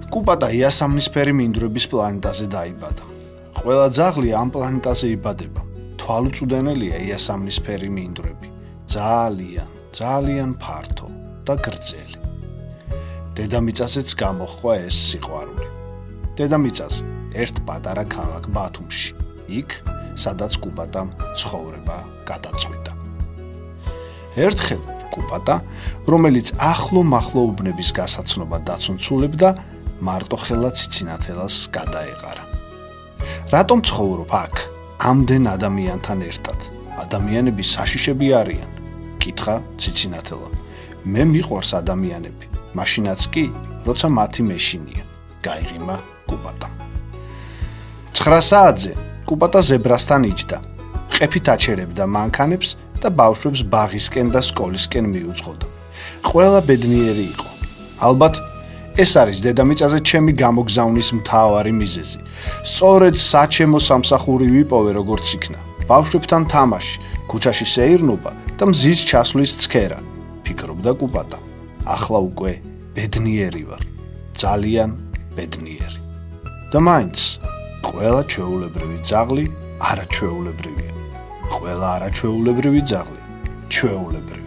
კუპატა იასამნისფერი მინდვრების პლანეტაზე დაიბადა. ყველა ძაღლი ამ პლანეტაზე იბადება. თვალუწვდენელია იასამნისფერი მინდვრები. ძალიან ფართო და გრძელი. დედამიწაზეც გამოჰყვა ეს სიყვარული. დედამიწაზე ერთ პატარა ქალაქ ბათუმში, იქ, სადაც კუპატამ ცხოვრება გადაწყვიტა. ერთხელ კუპატა, რომელიც ახლო-მახლო უბნების გასაცნობა დაცუნცულებდა, მარტოხელა ციცინათელას გადაეყარა. რატომ ცხოვრობ აქ, ამდენ ადამიანთან ერთად? ადამიანები საშიშები არიან, კითხა ციცინათელამ. მე მიყვარს ადამიანები, მაშინაც კი, როცა მათი მეშინია, გაიღიმა კუპატამ. 9 საათზე კუპატა ზებრასთან იჯდა, ყეფით აჩერებდა მანქანებს და ბავშვებს ბაღისკენ და სკოლისკენ მიუძღოდა. ყველა ბედნიერი იყო. ალბათ ეს არის დედამიწაზე ჩემი გამოგზავნის მთავარი მიზეზი. სწორედ საჩემო სამსახური ვიპოვე როგორც იქნა. ბავშვებთან თამაში, ქუჩაში სეირნობა და მზის ჩასვლის ცქერა, ფიქრობდა კუპატა. ახლა უკვე ბედნიერი ვარ, ძალიან ბედნიერი. და მაინც ყველა ჩვეულებრივი ძაღლი არაჩვეულებრივია. ყველა არაჩვეულებრივი ძაღლი ჩვეულებრივია.